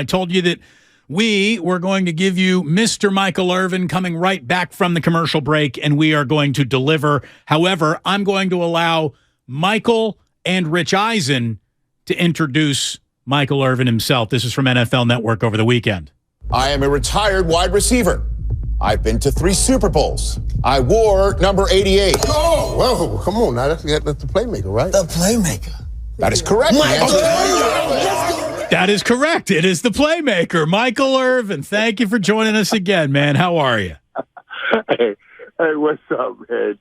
I told you that we were going to give you Mr. Michael Irvin coming right back from the commercial break, and we are going to deliver. However, I'm going to allow Michael and Rich Eisen to introduce Michael Irvin himself. This is from NFL Network over the weekend. I am a retired wide receiver. I've been to 3 Super Bowls. I wore number 88. Oh, whoa, come on now. That's the playmaker, right? The playmaker. That is correct. That is correct. It is the playmaker, Michael Irvin. Thank you for joining us again, man. How are you? Hey, what's up, man?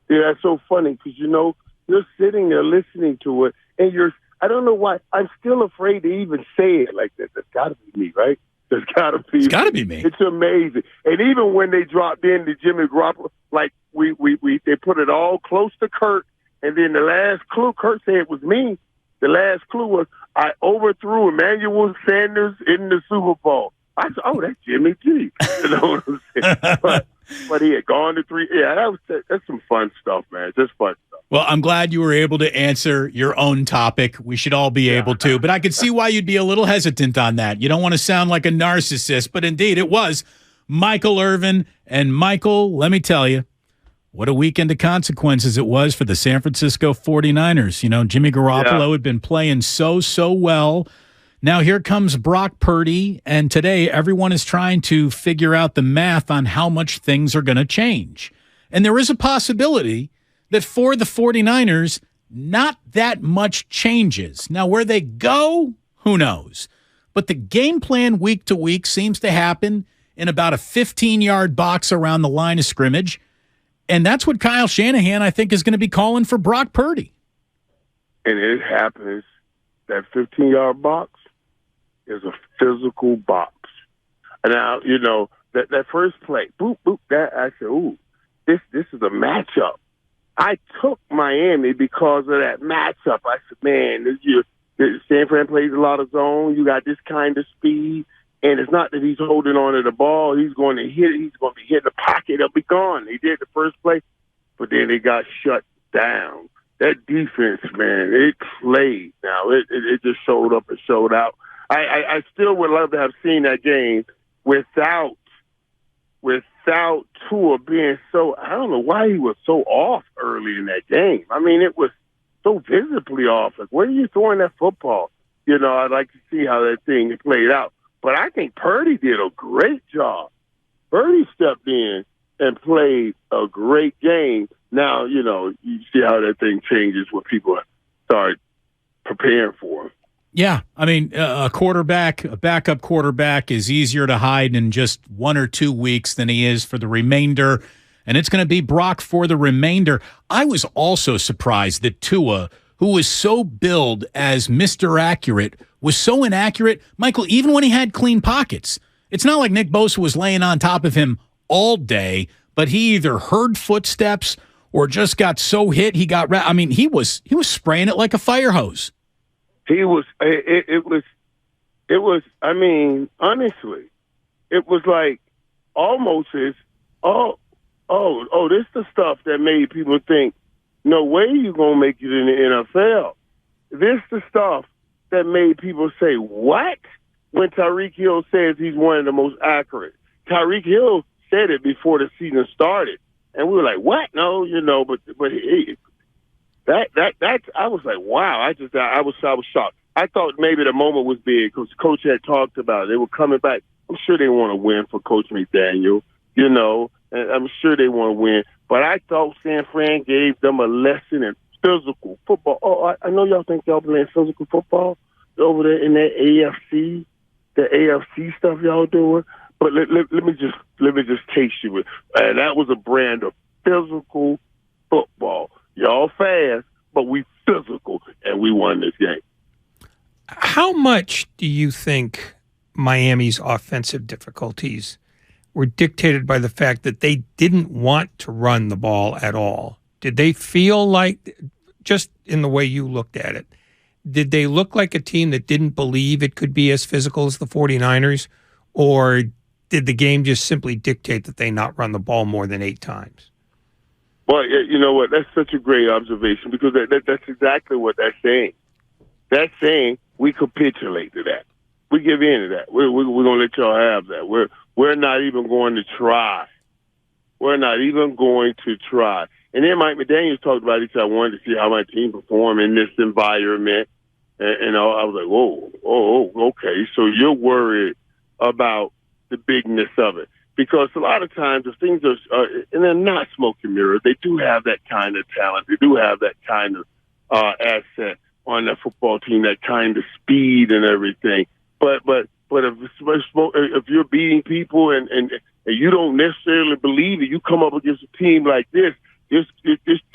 That's so funny because, you're sitting there listening to it, and I don't know why, I'm still afraid to even say it like that. That's got to be me, right? There's got to be. It's got to be me. It's amazing. And even when they dropped in the Jimmy Garoppolo, like they put it all close to Kurt, and then the last clue, Kurt said it was me. The last clue was I overthrew Emmanuel Sanders in the Super Bowl. I said, "Oh, that's Jimmy G." You know what I'm saying? But he had gone to 3. Yeah, that's some fun stuff, man. Just fun stuff. Well, I'm glad you were able to answer your own topic. We should all be able to. But I could see why you'd be a little hesitant on that. You don't want to sound like a narcissist, but indeed it was Michael Irvin. And Michael, let me tell you, what a weekend of consequences it was for the San Francisco 49ers. Jimmy Garoppolo had been playing so well. Now here comes Brock Purdy, and today everyone is trying to figure out the math on how much things are going to change. And there is a possibility that for the 49ers, not that much changes. Now, where they go, who knows? But the game plan week to week seems to happen in about a 15-yard box around the line of scrimmage. And that's what Kyle Shanahan, I think, is going to be calling for Brock Purdy. And it happens, that 15-yard box is a physical box. And now, that first play, boop, boop, I said, ooh, this is a matchup. I took Miami because of that matchup. I said, man, San Fran plays a lot of zone. You got this kind of speed. And it's not that he's holding on to the ball. He's going to hit it. He's going to be hitting the pocket. It'll be gone. He did the first play, but then it got shut down. That defense, man, it played. Now, it just showed up and showed out. I still would love to have seen that game without Tua being so, I don't know why he was so off early in that game. I mean, it was so visibly off. Like, where are you throwing that football? I'd like to see how that thing played out. But I think Purdy did a great job. Purdy stepped in and played a great game. Now, you see how that thing changes when people start preparing for him. Yeah, I mean, a backup quarterback is easier to hide in just 1 or 2 weeks than he is for the remainder, and it's going to be Brock for the remainder. I was also surprised that Tua, who was so billed as Mr. Accurate, was so inaccurate. Michael, even when he had clean pockets, it's not like Nick Bosa was laying on top of him all day, but he either heard footsteps or just got so hit he got. I mean, he was spraying it like a fire hose. He was. It was. I mean, honestly, it was like almost as this the stuff that made people think, no way you gonna make it in the NFL. This the stuff that made people say, what? When Tyreek Hill says he's one of the most accurate. Tyreek Hill said it before the season started, and we were like, what? No, but that I was like, wow. I was shocked. I thought maybe the moment was big because Coach had talked about it. They were coming back. I'm sure they want to win for Coach McDaniel, and I'm sure they want to win. But I thought San Fran gave them a lesson in physical football. Oh, I know y'all think y'all playing physical football over there in that the AFC stuff y'all doing. But let me just taste you with. That was a brand of physical football. Y'all fast, but we physical, and we won this game. How much do you think Miami's offensive difficulties were dictated by the fact that they didn't want to run the ball at all? Did they feel like, just in the way you looked at it, did they look like a team that didn't believe it could be as physical as the 49ers, or did the game just simply dictate that they not run the ball more than 8 times? Well, you know what? That's such a great observation because that's exactly what that's saying. That's saying we capitulate to that. we give in to that. We're going to let y'all have that. We're not even going to try. We're not even going to try. And then Mike McDaniels talked about it. I wanted to see how my team perform in this environment. And I was like, whoa, okay. So you're worried about the bigness of it. Because a lot of times the things are, and they're not smoke and mirrors. They do have that kind of talent. They do have that kind of asset on that football team, that kind of speed and everything. But if you're beating people and you don't necessarily believe it, you come up against a team like this, just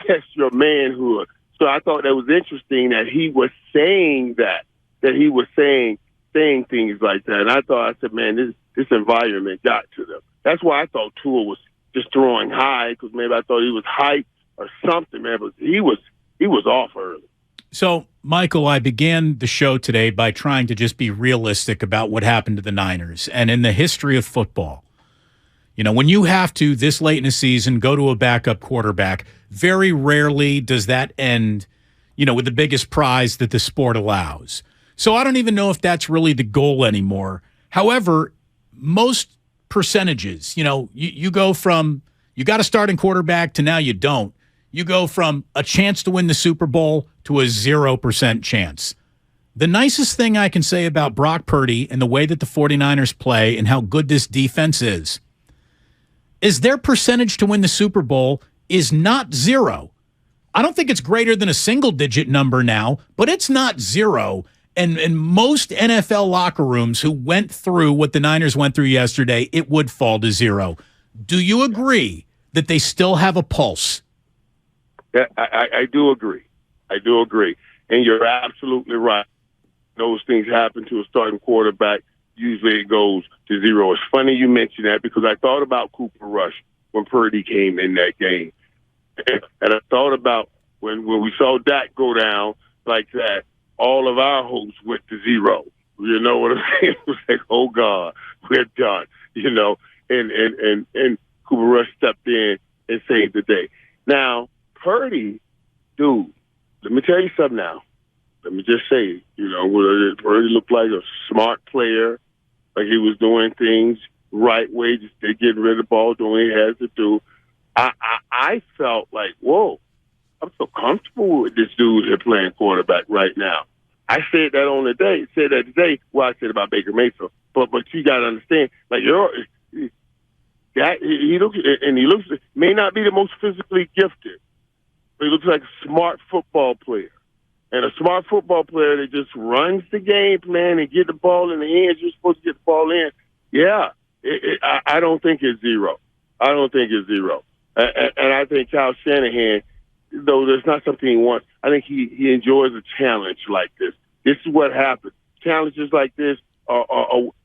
test your manhood. So I thought that was interesting that he was saying that he was saying things like that. And I said, man, this environment got to them. That's why I thought Tua was just throwing high, because maybe I thought he was hyped or something, man. But he was off early. So, Michael, I began the show today by trying to just be realistic about what happened to the Niners. And in the history of football, you know, when you have to, this late in the season, go to a backup quarterback, very rarely does that end, you know, with the biggest prize that the sport allows. So I don't even know if that's really the goal anymore. However, most percentages, you know, you go from you got a starting quarterback to now you don't. You go from a chance to win the Super Bowl to a 0% chance. The nicest thing I can say about Brock Purdy and the way that the 49ers play and how good this defense is their percentage to win the Super Bowl is not 0. I don't think it's greater than a single-digit number now, but it's not 0. And most NFL locker rooms who went through what the Niners went through yesterday, it would fall to 0. Do you agree that they still have a pulse? Yeah, I do agree. I do agree. And you're absolutely right. Those things happen to a starting quarterback. Usually it goes to 0. It's funny you mention that, because I thought about Cooper Rush when Purdy came in that game. And I thought about when we saw Dak go down like that, all of our hopes went to 0. You know what I'm saying? It was like, oh God, we're done. You know, and Cooper Rush stepped in and saved the day. Now, Purdy, dude, let me tell you something now. Let me just say, you know, Purdy looked like a smart player, like he was doing things right way, just getting rid of the ball, doing what he has to do. I felt like, whoa, I'm so comfortable with this dude here playing quarterback right now. I said that on the day. Said that today. Well, I said about Baker Mayfield, but you got to understand, like he looks may not be the most physically gifted, but he looks like a smart football player. And a smart football player that just runs the game plan and get the ball in the hands you're supposed to get the ball in. Yeah, I don't think it's 0. I don't think it's 0. And I think Kyle Shanahan, though there's not something he wants, I think he enjoys a challenge like this. This is what happens. Challenges like this are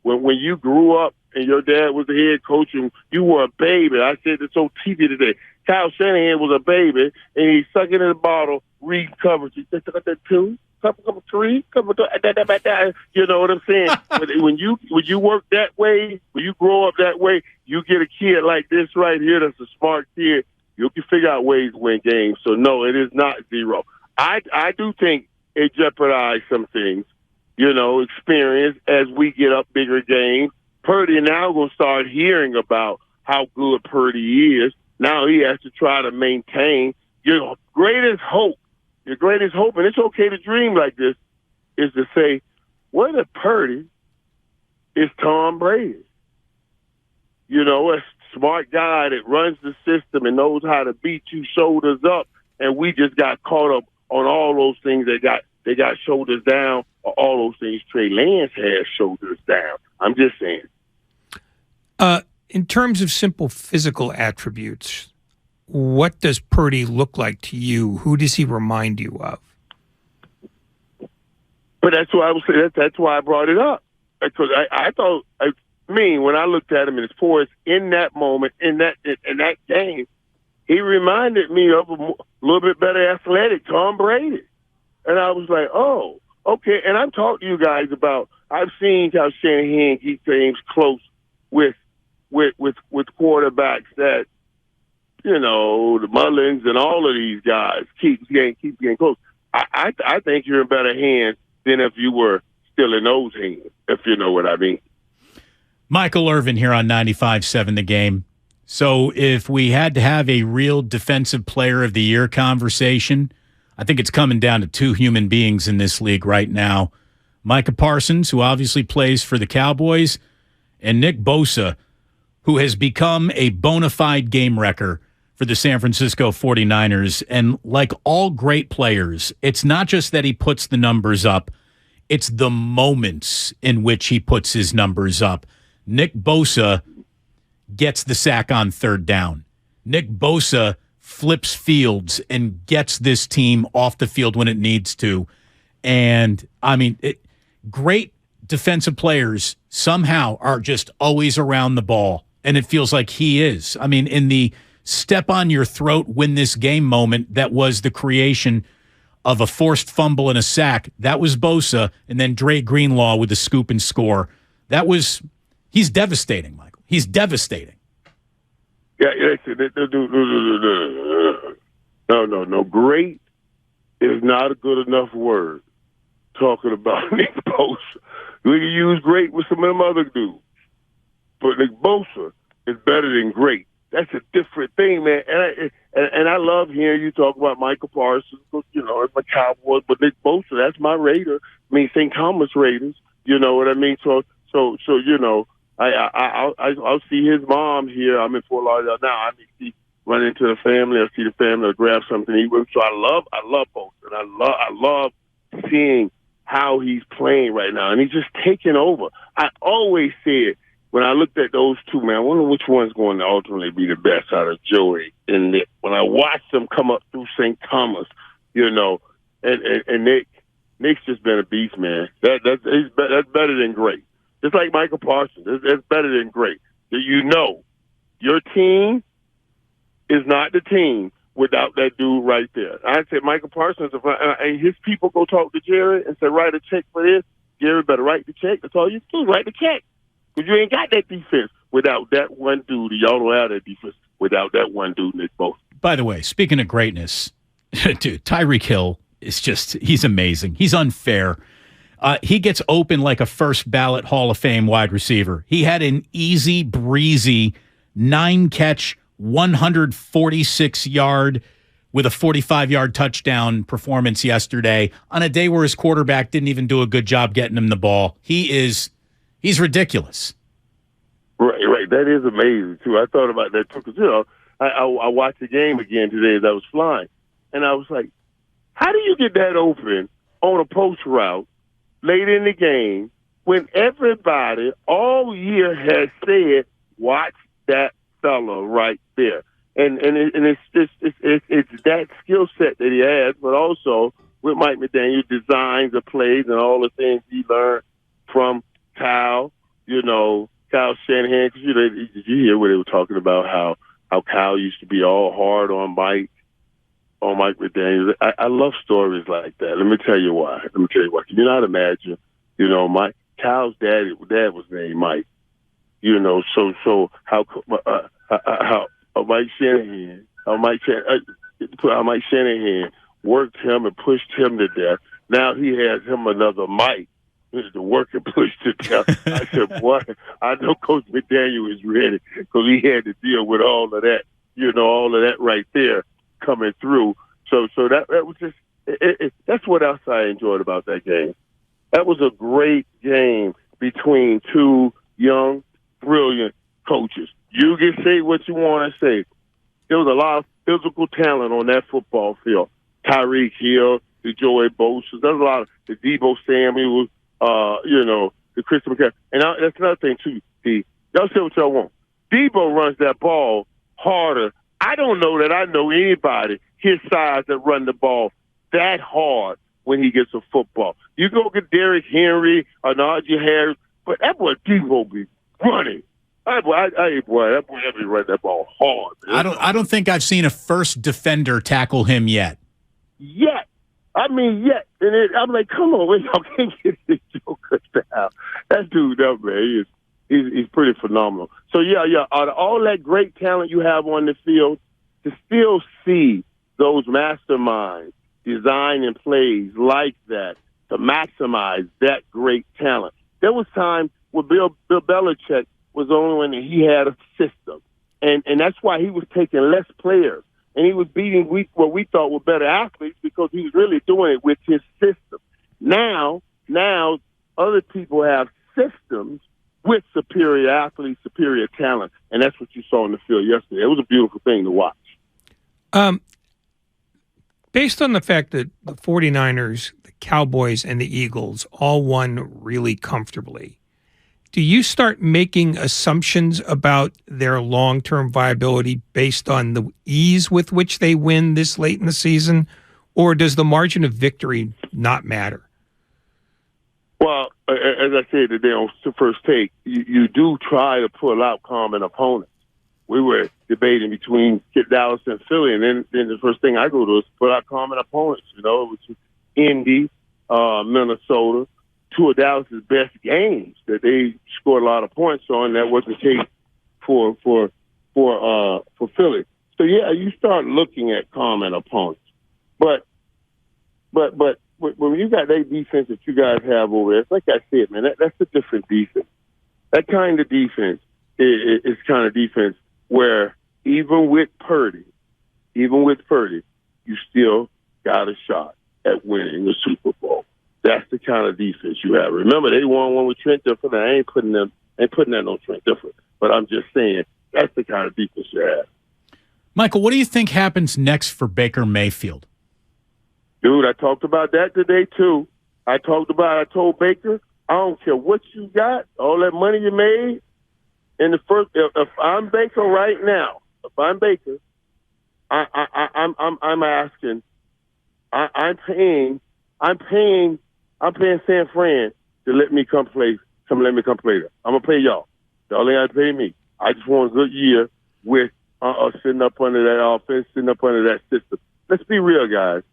when you grew up and your dad was the head coach and you were a baby. I said this on TV today. Kyle Shanahan was a baby, and he's sucking in the bottle, reading coverage. He said, that 2, couple 3, couple 2, you know what I'm saying? when you work that way, when you grow up that way, you get a kid like this right here that's a smart kid, you can figure out ways to win games. So, no, it is not 0. I do think it jeopardized some things, you know, experience as we get up bigger games. Purdy now going to start hearing about how good Purdy is. Now he has to try to maintain your greatest hope, and it's okay to dream like this, is to say, what if Purdy is Tom Brady? You know, a smart guy that runs the system and knows how to beat you shoulders up, and we just got caught up on all those things. They got shoulders down, or all those things Trey Lance has shoulders down. I'm just saying. In terms of simple physical attributes, what does Purdy look like to you? Who does he remind you of? But that's why I was saying. That's why I brought it up, because I thought, when I looked at him and his poise in that moment, in that game, he reminded me of a little bit better athletic Tom Brady, and I was like, oh, okay. And I've talked to you guys about. I've seen how Shanahan keep things close with quarterbacks that, you know, the Mullins and all of these guys keep getting close. I think you're in better hands than if you were still in those hands, if you know what I mean. Michael Irvin here on 95.7 The Game. So if we had to have a real defensive player of the year conversation, I think it's coming down to two human beings in this league right now. Micah Parsons, who obviously plays for the Cowboys, and Nick Bosa, who has become a bona fide game wrecker for the San Francisco 49ers. And like all great players, it's not just that he puts the numbers up, it's the moments in which he puts his numbers up. Nick Bosa gets the sack on third down. Nick Bosa flips fields and gets this team off the field when it needs to. And, I mean, great defensive players somehow are just always around the ball, and it feels like he is. I mean, in the step on your throat, win this game moment, that was the creation of a forced fumble and a sack. That was Bosa, and then Dre Greenlaw with the scoop and score. He's devastating, Michael. He's devastating. Yeah, no. Great is not a good enough word talking about Nick Bosa. We can use great with some of them other dudes. But Nick Bosa is better than great. That's a different thing, man. And I love hearing you talk about Michael Parsons, you know, it's my Cowboys, but Nick Bosa, that's my Raider. I mean, St. Thomas Raiders, you know what I mean? So you know, I'll see his mom here. I'm in Fort Lauderdale now. I mean, run into the family, I see the family, I grab something to eat with. So I love Bosa, and I love seeing how he's playing right now, and he's just taking over. I always said when I looked at those two, man, I wonder which one's going to ultimately be the best out of Joey and Nick. When I watched them come up through St. Thomas, you know, and Nick's just been a beast, man. That's better than great. Just like Michael Parsons, that's better than great. You know, your team is not the team without that dude right there. I said Michael Parsons, and his people go talk to Jerry and say, write a check for this. Jerry better write the check. That's all you do, write the check. Because you ain't got that defense without that one dude. Y'all don't have that defense without that one dude, Nick Bosa. By the way, speaking of greatness, dude, Tyreek Hill is he's amazing. He's unfair. He gets open like a first ballot Hall of Fame wide receiver. He had an easy breezy 9-catch, 146-yard with a 45-yard touchdown performance yesterday on a day where his quarterback didn't even do a good job getting him the ball. He's ridiculous. Right. That is amazing, too. I thought about that, too, because, you know, I watched the game again today as I was flying, and I was like, how do you get that open on a post route late in the game when everybody all year has said, watch that fella right there? And it's that skill set that he has, but also with Mike McDaniel, designs the plays and all the things he learned from Kyle, you know, Kyle Shanahan. Cause, you know, did you hear what they were talking about, how Kyle used to be all hard on Mike McDaniel? I love stories like that. Let me tell you why. Can you not imagine, you know, Kyle's dad was named Mike. You know, so how Mike Shanahan worked him and pushed him to death. Now he has him another Mike to work and push to death. I said, boy, I know Coach McDaniel is ready because he had to deal with all of that, you know, all of that right there coming through. So that was just that's what else I enjoyed about that game. That was a great game between two young, brilliant coaches. You can say what you want to say. There was a lot of physical talent on that football field. Tyreek Hill, the Joey Bosa, there's a lot of the Debo Samuel, you know, the Christian McCaffrey. And that's another thing too. Y'all say what y'all want. Debo runs that ball harder. I don't know that I know anybody his size that run the ball that hard when he gets a football. You go get Derrick Henry or Najee Harris, but that boy Debo be running. That boy be running that ball hard, man. I don't think I've seen a first defender tackle him yet. Yet. And I'm like, come on, wait, y'all can't get this Joker down. That dude up, man, he's pretty phenomenal. So, yeah, out of all that great talent you have on the field, to still see those masterminds designing plays like that to maximize that great talent. There was time where Bill Belichick was the only one that he had a system. And that's why he was taking less players. And he was beating what we thought were better athletes because he was really doing it with his system. Now other people have systems with superior athletes, superior talent. And that's what you saw in the field yesterday. It was a beautiful thing to watch. Based on the fact that the 49ers, the Cowboys, and the Eagles all won really comfortably, do you start making assumptions about their long-term viability based on the ease with which they win this late in the season, or does the margin of victory not matter? Well, as I said today on the first take, you do try to pull out common opponents. We were debating between Dallas and Philly, and then the first thing I go to is pull out common opponents. You know, it was Indy, Minnesota, two of Dallas's best games that they scored a lot of points on. That wasn't the case for Philly. So yeah, you start looking at common opponents, but when you got that defense that you guys have over there, it's like I said, man, that's a different defense. That kind of defense is kind of defense where even with Purdy, you still got a shot at winning the Super Bowl. That's the kind of defense you have. Remember, they won one with Trent Difford. I ain't putting that on Trent Difford, but I'm just saying that's the kind of defense you have. Michael, what do you think happens next for Baker Mayfield? Dude, I talked about that today too. I told Baker, I don't care what you got, all that money you made. In the first, if I'm Baker right now, I'm asking, I'm paying San Fran to let me come play. Let me come play there. I'm gonna pay y'all. Y'all ain't gotta pay me. I just want a good year with sitting up under that offense, sitting up under that system. Let's be real, guys.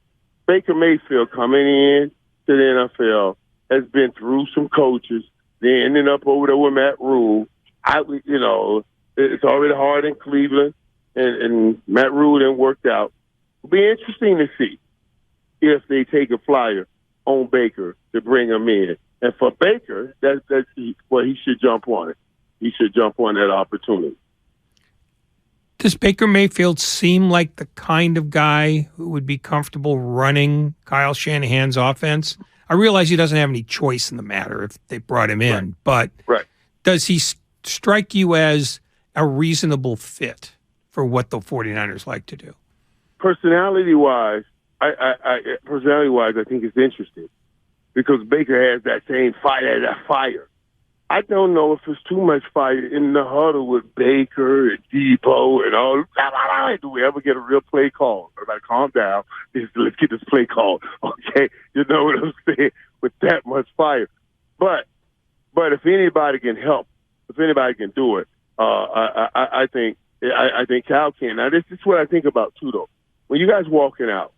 Baker Mayfield coming in to the NFL has been through some coaches. They ended up over there with Matt Rule. It's already hard in Cleveland, and Matt Rule didn't work out. It'll be interesting to see if they take a flyer on Baker to bring him in. And for Baker, he should jump on it. He should jump on that opportunity. Does Baker Mayfield seem like the kind of guy who would be comfortable running Kyle Shanahan's offense? I realize he doesn't have any choice in the matter if they brought him in, but does he strike you as a reasonable fit for what the 49ers like to do? Personality-wise, I think it's interesting because Baker has that same fire. I don't know if it's too much fire in the huddle with Baker and Debo and all. Do we ever get a real play call? Everybody calm down. Let's get this play called. Okay, you know what I'm saying? With that much fire. But if anybody can help, if anybody can do it, I think Cal can. Now, this is what I think about, too, though. When you guys walking out,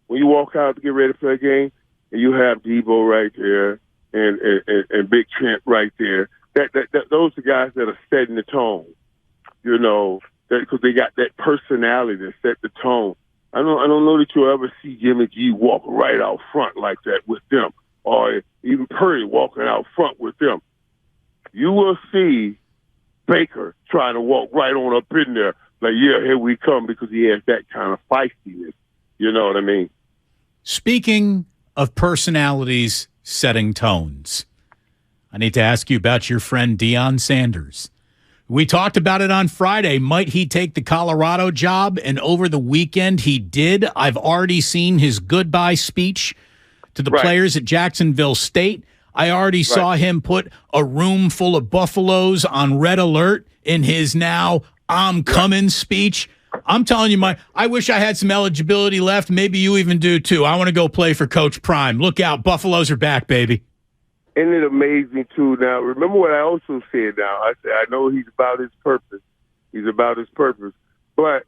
when you walk out to get ready for a game, and you have Debo right there, and Big Trent right there. Those are guys that are setting the tone, you know, because they got that personality that set the tone. I don't know that you'll ever see Jimmy G walk right out front like that with them, or even Purdy walking out front with them. You will see Baker trying to walk right on up in there, like, yeah, here we come, because he has that kind of feistiness. You know what I mean? Speaking of personalities setting tones, I need to ask you about your friend Deion Sanders. We talked about it on Friday. Might he take the Colorado job? And over the weekend, he did. I've already seen his goodbye speech to the players at Jacksonville State. I already saw him put a room full of Buffaloes on red alert in his now I'm coming speech. I'm telling you, I wish I had some eligibility left. Maybe you even do, too. I want to go play for Coach Prime. Look out. Buffaloes are back, baby. Isn't it amazing, too? Now, remember what I also said now. I said, I know he's about his purpose. He's about his purpose. But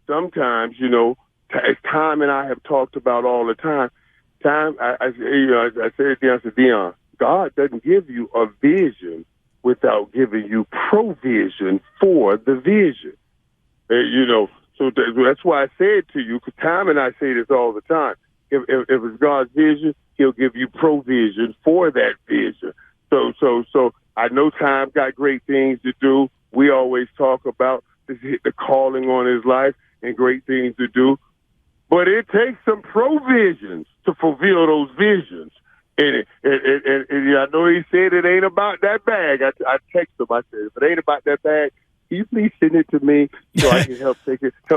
sometimes, you know, as Tom and I have talked about all the time, I said to Deion, God doesn't give you a vision without giving you provision for the vision. You know, so that's why I said to you, because Tom and I say this all the time. if it's God's vision, He'll give you provision for that vision. So I know Tom got great things to do. We always talk about the calling on his life and great things to do. But it takes some provisions to fulfill those visions. And I know he said it ain't about that bag. I texted him. I said, if it ain't about that bag, can you please send it to me so I can help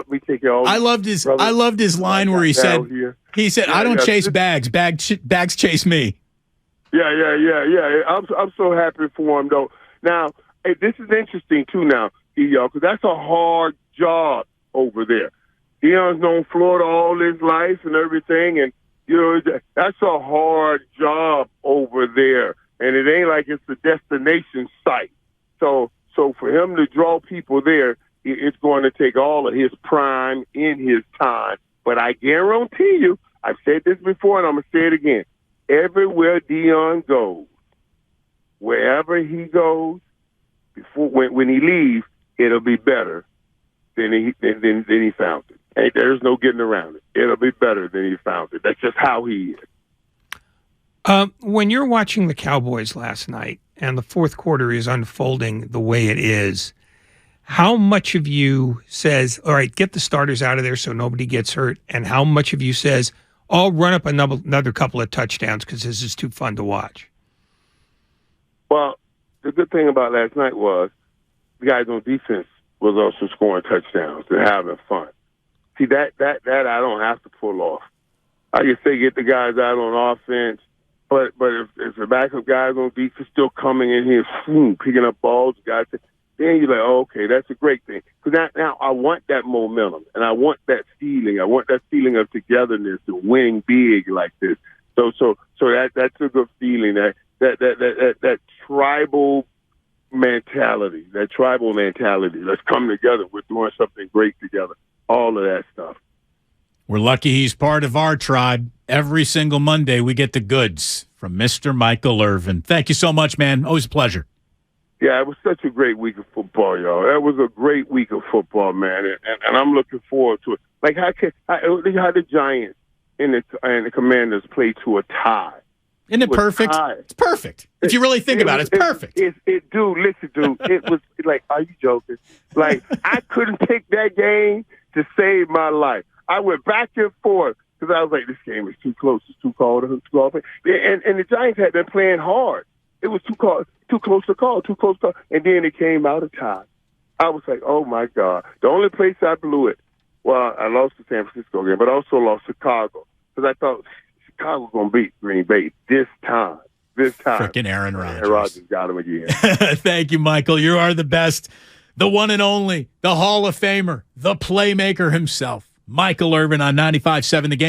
me take it all. I loved his line where he said, I don't chase bags. Bags chase me. Yeah. I'm so happy for him, though. Now, this is interesting, too, now, y'all, because that's a hard job over there. Deion's known Florida all his life and everything, and, that's a hard job over there. And it ain't like it's a destination site. So for him to draw people there, it's going to take all of his prime in his time. But I guarantee you, I've said this before, and I'm going to say it again. Everywhere Deion goes, wherever he goes, when he leaves, it'll be better than he found it. And there's no getting around it. It'll be better than he found it. That's just how he is. When you're watching the Cowboys last night and the fourth quarter is unfolding the way it is, how much of you says, all right, get the starters out of there so nobody gets hurt, and how much of you says, I'll run up another couple of touchdowns because this is too fun to watch? Well, the good thing about last night was the guys on defense was also scoring touchdowns and having fun. See, that I don't have to pull off. I can say get the guys out on offense, but if the backup guys on defense still coming in here, picking up balls, guys, then you're like, oh, okay, that's a great thing. Because now I want that momentum, and I want that feeling. I want that feeling of togetherness and winning big like this. So that's a good feeling. That tribal mentality, let's come together. We're doing something great together. All of that stuff. We're lucky he's part of our tribe. Every single Monday, we get the goods from Mr. Michael Irvin. Thank you so much, man. Always a pleasure. Yeah, it was such a great week of football, y'all. That was a great week of football, man, and I'm looking forward to it. Like, how the Giants and the Commanders play to a tie? Isn't it perfect? It's perfect. If you really think about it, it's perfect. Dude, it was like, are you joking? Like, I couldn't pick that game to save my life. I went back and forth because I was like, this game is too close. It's too close. And the Giants had been playing hard. It was too close to call. And then it came out of tie. I was like, oh, my God. The only place I blew it, well, I lost the San Francisco game, but I also lost Chicago because I thought Chicago was going to beat Green Bay this time. Frickin' Aaron Rodgers. Aaron Rodgers got him again. Thank you, Michael. You are the best. The one and only, the Hall of Famer, the playmaker himself, Michael Irvin on 95.7 The Game.